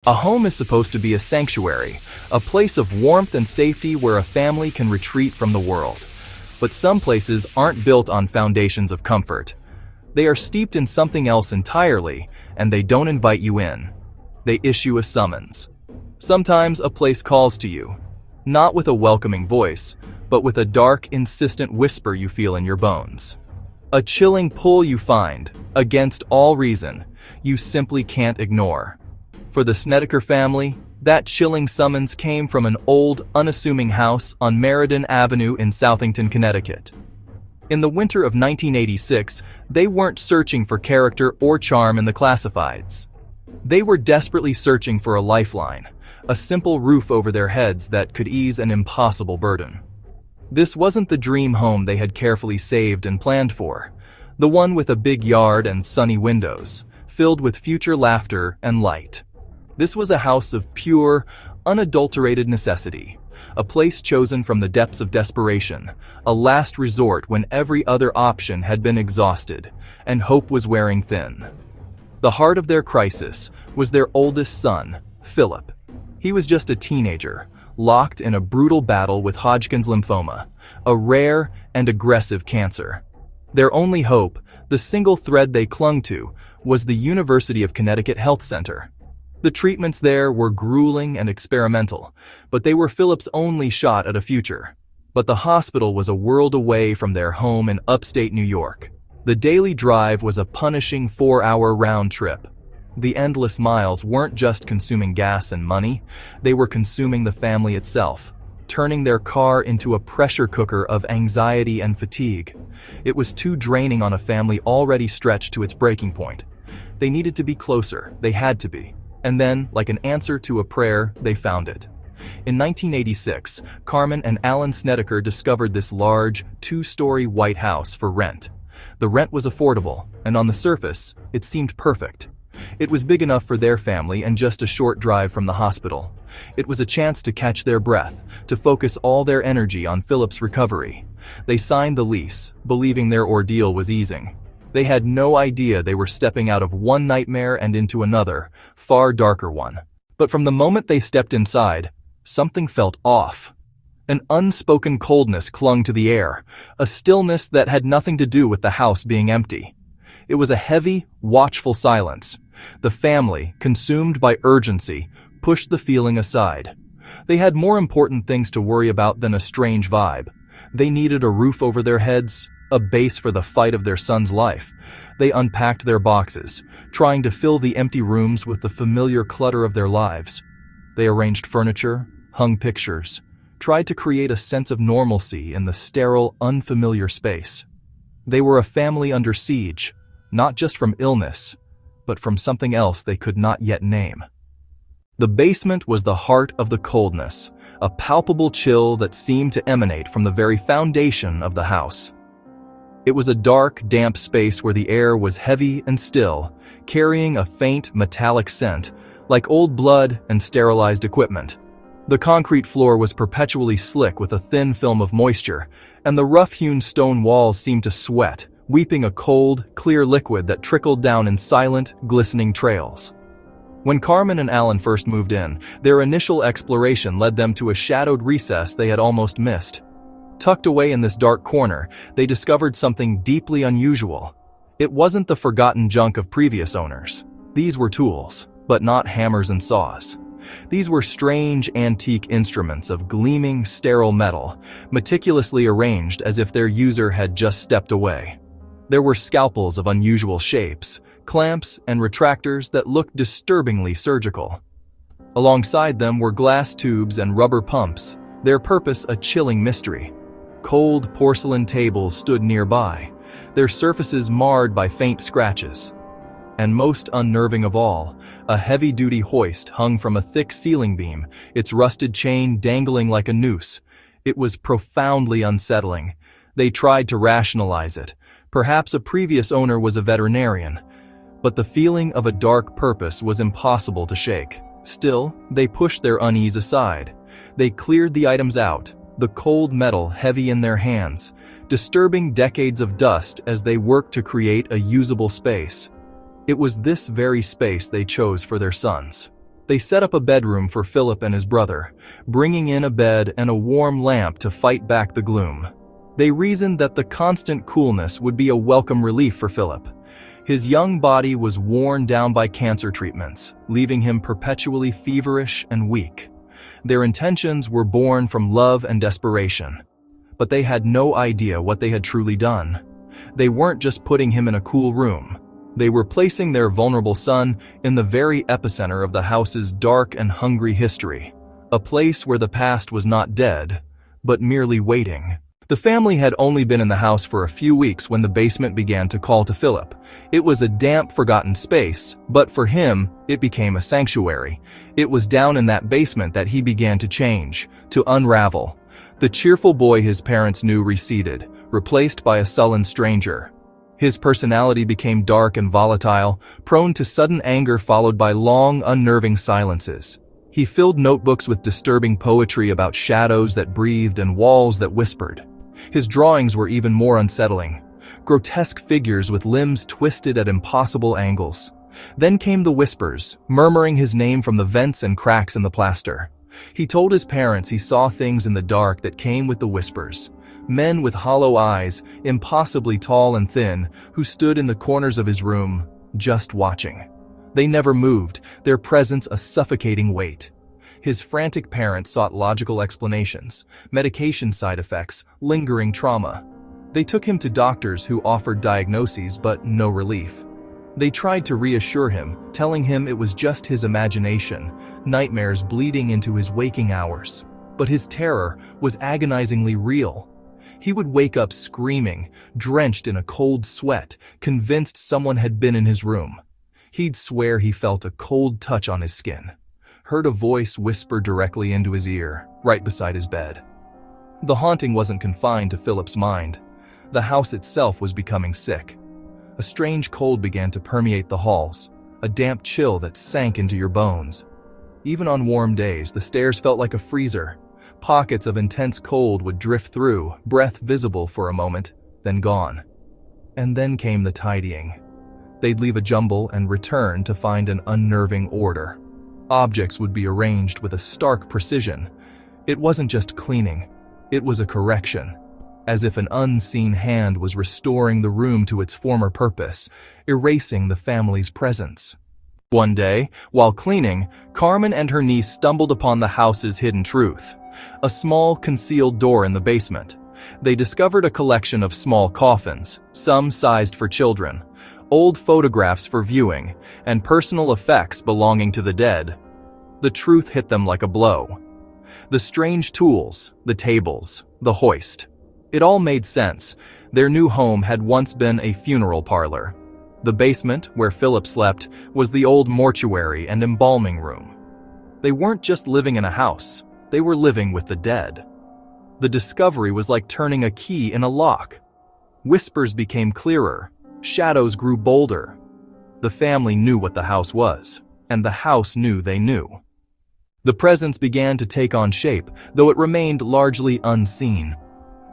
A home is supposed to be a sanctuary, a place of warmth and safety where a family can retreat from the world. But some places aren't built on foundations of comfort. They are steeped in something else entirely, and they don't invite you in. They issue a summons. Sometimes a place calls to you, not with a welcoming voice, but with a dark, insistent whisper you feel in your bones. A chilling pull you find, against all reason, you simply can't ignore. For the Snedeker family, that chilling summons came from an old, unassuming house on Meriden Avenue in Southington, Connecticut. In the winter of 1986, they weren't searching for character or charm in the classifieds. They were desperately searching for a lifeline, a simple roof over their heads that could ease an impossible burden. This wasn't the dream home they had carefully saved and planned for, the one with a big yard and sunny windows, filled with future laughter and light. This was a house of pure, unadulterated necessity, a place chosen from the depths of desperation, a last resort when every other option had been exhausted, and hope was wearing thin. The heart of their crisis was their oldest son, Philip. He was just a teenager, locked in a brutal battle with Hodgkin's lymphoma, a rare and aggressive cancer. Their only hope, the single thread they clung to, was the University of Connecticut Health Center. The treatments there were grueling and experimental, but they were Philip's only shot at a future. But the hospital was a world away from their home in upstate New York. The daily drive was a punishing 4-hour round trip. The endless miles weren't just consuming gas and money, they were consuming the family itself, turning their car into a pressure cooker of anxiety and fatigue. It was too draining on a family already stretched to its breaking point. They needed to be closer, they had to be. And then, like an answer to a prayer, they found it. In 1986, Carmen and Alan Snedeker discovered this large, 2-story white house for rent. The rent was affordable, and on the surface, it seemed perfect. It was big enough for their family and just a short drive from the hospital. It was a chance to catch their breath, to focus all their energy on Philip's recovery. They signed the lease, believing their ordeal was easing. They had no idea they were stepping out of one nightmare and into another, far darker one. But from the moment they stepped inside, something felt off. An unspoken coldness clung to the air, a stillness that had nothing to do with the house being empty. It was a heavy, watchful silence. The family, consumed by urgency, pushed the feeling aside. They had more important things to worry about than a strange vibe. They needed a roof over their heads, a base for the fight of their son's life. They unpacked their boxes, trying to fill the empty rooms with the familiar clutter of their lives. They arranged furniture, hung pictures, tried to create a sense of normalcy in the sterile, unfamiliar space. They were a family under siege, not just from illness, but from something else they could not yet name. The basement was the heart of the coldness, a palpable chill that seemed to emanate from the very foundation of the house. It was a dark, damp space where the air was heavy and still, carrying a faint, metallic scent, like old blood and sterilized equipment. The concrete floor was perpetually slick with a thin film of moisture, and the rough-hewn stone walls seemed to sweat, weeping a cold, clear liquid that trickled down in silent, glistening trails. When Carmen and Alan first moved in, their initial exploration led them to a shadowed recess they had almost missed. Tucked away in this dark corner, they discovered something deeply unusual. It wasn't the forgotten junk of previous owners. These were tools, but not hammers and saws. These were strange antique instruments of gleaming, sterile metal, meticulously arranged as if their user had just stepped away. There were scalpels of unusual shapes, clamps and retractors that looked disturbingly surgical. Alongside them were glass tubes and rubber pumps, their purpose a chilling mystery. Cold porcelain tables stood nearby, their surfaces marred by faint scratches. And most unnerving of all, a heavy-duty hoist hung from a thick ceiling beam, its rusted chain dangling like a noose. It was profoundly unsettling. They tried to rationalize it. Perhaps a previous owner was a veterinarian. But the feeling of a dark purpose was impossible to shake. Still, they pushed their unease aside. They cleared the items out, the cold metal heavy in their hands, disturbing decades of dust as they worked to create a usable space. It was this very space they chose for their sons. They set up a bedroom for Philip and his brother, bringing in a bed and a warm lamp to fight back the gloom. They reasoned that the constant coolness would be a welcome relief for Philip. His young body was worn down by cancer treatments, leaving him perpetually feverish and weak. Their intentions were born from love and desperation, but they had no idea what they had truly done. They weren't just putting him in a cool room. They were placing their vulnerable son in the very epicenter of the house's dark and hungry history, a place where the past was not dead, but merely waiting. The family had only been in the house for a few weeks when the basement began to call to Philip. It was a damp, forgotten space, but for him, it became a sanctuary. It was down in that basement that he began to change, to unravel. The cheerful boy his parents knew receded, replaced by a sullen stranger. His personality became dark and volatile, prone to sudden anger followed by long, unnerving silences. He filled notebooks with disturbing poetry about shadows that breathed and walls that whispered. His drawings were even more unsettling, grotesque figures with limbs twisted at impossible angles. Then came the whispers, murmuring his name from the vents and cracks in the plaster. He told his parents he saw things in the dark that came with the whispers. Men with hollow eyes, impossibly tall and thin, who stood in the corners of his room, just watching. They never moved, their presence a suffocating weight. His frantic parents sought logical explanations, medication side effects, lingering trauma. They took him to doctors who offered diagnoses but no relief. They tried to reassure him, telling him it was just his imagination, nightmares bleeding into his waking hours. But his terror was agonizingly real. He would wake up screaming, drenched in a cold sweat, convinced someone had been in his room. He'd swear he felt a cold touch on his skin, heard a voice whisper directly into his ear, right beside his bed. The haunting wasn't confined to Philip's mind. The house itself was becoming sick. A strange cold began to permeate the halls, a damp chill that sank into your bones. Even on warm days, the stairs felt like a freezer. Pockets of intense cold would drift through, breath visible for a moment, then gone. And then came the tidying. They'd leave a jumble and return to find an unnerving order. Objects would be arranged with a stark precision. It wasn't just cleaning, it was a correction, as if an unseen hand was restoring the room to its former purpose, erasing the family's presence. One day, while cleaning, Carmen and her niece stumbled upon the house's hidden truth, a small, concealed door in the basement. They discovered a collection of small coffins, some sized for children, old photographs for viewing, and personal effects belonging to the dead. The truth hit them like a blow. The strange tools, the tables, the hoist. It all made sense. Their new home had once been a funeral parlor. The basement, where Philip slept, was the old mortuary and embalming room. They weren't just living in a house, they were living with the dead. The discovery was like turning a key in a lock. Whispers became clearer. Shadows grew bolder. The family knew what the house was, and the house knew they knew. The presence began to take on shape, though it remained largely unseen.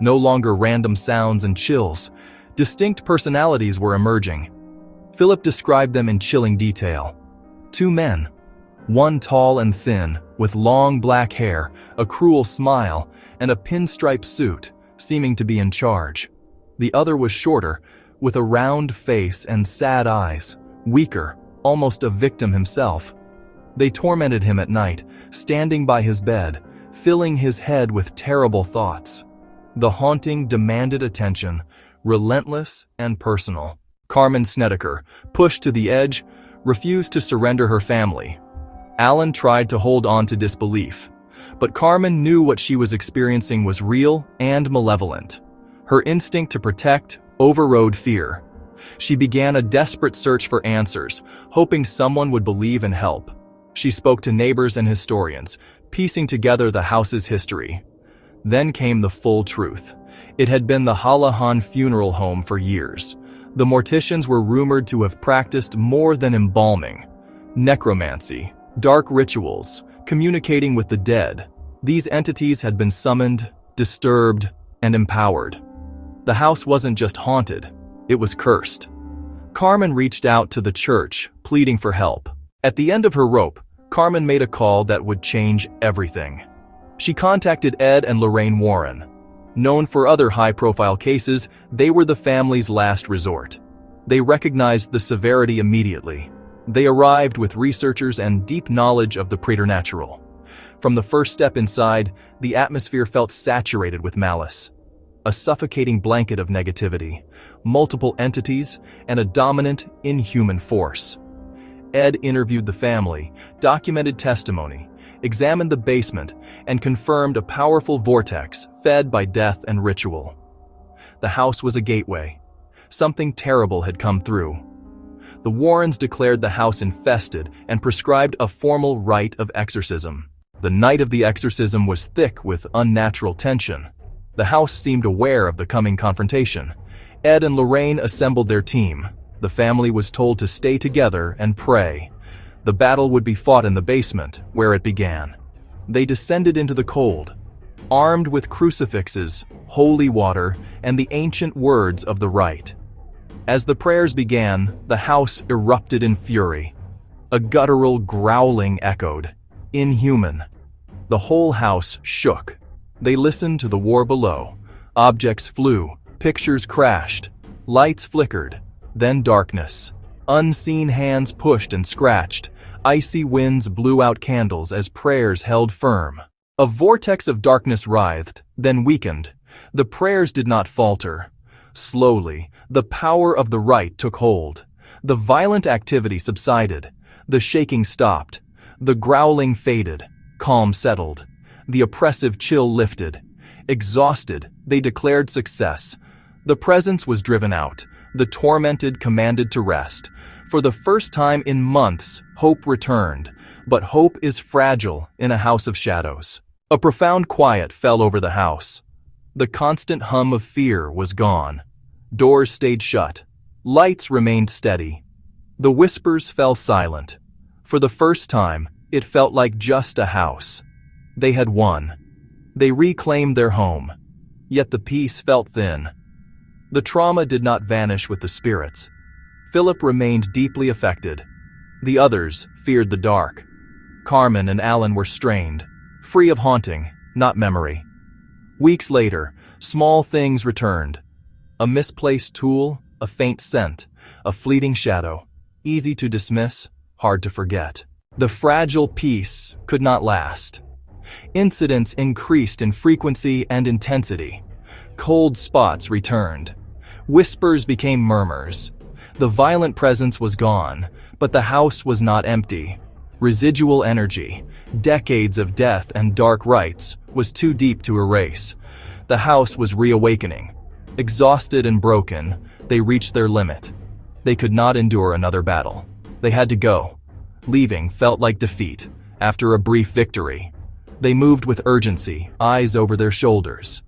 No longer random sounds and chills. Distinct personalities were emerging. Philip described them in chilling detail. Two men, one tall and thin, with long black hair, a cruel smile, and a pinstripe suit, seeming to be in charge. The other was shorter, with a round face and sad eyes, weaker, almost a victim himself. They tormented him at night, standing by his bed, filling his head with terrible thoughts. The haunting demanded attention, relentless and personal. Carmen Snedeker, pushed to the edge, refused to surrender her family. Alan tried to hold on to disbelief, but Carmen knew what she was experiencing was real and malevolent. Her instinct to protect overrode fear. She began a desperate search for answers, hoping someone would believe and help. She spoke to neighbors and historians, piecing together the house's history. Then came the full truth. It had been the Hallahan funeral home for years. The morticians were rumored to have practiced more than embalming. Necromancy, dark rituals, communicating with the dead. These entities had been summoned, disturbed, and empowered. The house wasn't just haunted, it was cursed. Carmen reached out to the church, pleading for help. At the end of her rope, Carmen made a call that would change everything. She contacted Ed and Lorraine Warren. Known for other high-profile cases, they were the family's last resort. They recognized the severity immediately. They arrived with researchers and deep knowledge of the preternatural. From the first step inside, the atmosphere felt saturated with malice. A suffocating blanket of negativity, multiple entities, and a dominant, inhuman force. Ed interviewed the family, documented testimony, examined the basement, and confirmed a powerful vortex fed by death and ritual. The house was a gateway. Something terrible had come through. The Warrens declared the house infested and prescribed a formal rite of exorcism. The night of the exorcism was thick with unnatural tension. The house seemed aware of the coming confrontation. Ed and Lorraine assembled their team. The family was told to stay together and pray. The battle would be fought in the basement, where it began. They descended into the cold, armed with crucifixes, holy water, and the ancient words of the rite. As the prayers began, the house erupted in fury. A guttural growling echoed. Inhuman. The whole house shook. They listened to the war below. Objects flew, pictures crashed, lights flickered, then darkness. Unseen hands pushed and scratched. Icy winds blew out candles as prayers held firm. A vortex of darkness writhed, then weakened. The prayers did not falter. Slowly, the power of the rite took hold. The violent activity subsided. The shaking stopped. The growling faded. Calm settled. The oppressive chill lifted. Exhausted, they declared success. The presence was driven out. The tormented commanded to rest. For the first time in months, hope returned. But hope is fragile in a house of shadows. A profound quiet fell over the house. The constant hum of fear was gone. Doors stayed shut. Lights remained steady. The whispers fell silent. For the first time, it felt like just a house. They had won. They reclaimed their home. Yet the peace felt thin. The trauma did not vanish with the spirits. Philip remained deeply affected. The others feared the dark. Carmen and Alan were strained, free of haunting, not memory. Weeks later, small things returned. A misplaced tool, a faint scent, a fleeting shadow. Easy to dismiss, hard to forget. The fragile peace could not last. Incidents increased in frequency and intensity. Cold spots returned. Whispers became murmurs. The violent presence was gone, but the house was not empty. Residual energy, decades of death and dark rites, was too deep to erase. The house was reawakening. Exhausted and broken, they reached their limit. They could not endure another battle. They had to go. Leaving felt like defeat, after a brief victory. They moved with urgency, eyes over their shoulders.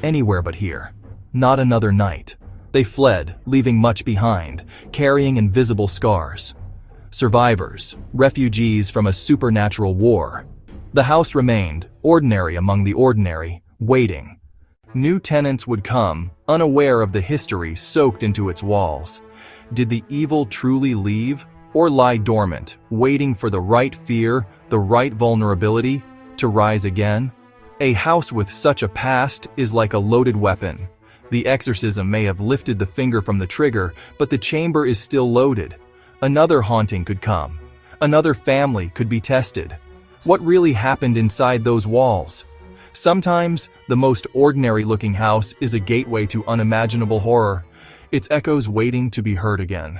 Anywhere but here. Not another night. They fled, leaving much behind, carrying invisible scars. Survivors, refugees from a supernatural war. The house remained, ordinary among the ordinary, waiting. New tenants would come, unaware of the history soaked into its walls. Did the evil truly leave, or lie dormant, waiting for the right fear, the right vulnerability, to rise again? A house with such a past is like a loaded weapon. The exorcism may have lifted the finger from the trigger, but the chamber is still loaded. Another haunting could come. Another family could be tested. What really happened inside those walls? Sometimes, the most ordinary-looking house is a gateway to unimaginable horror, its echoes waiting to be heard again.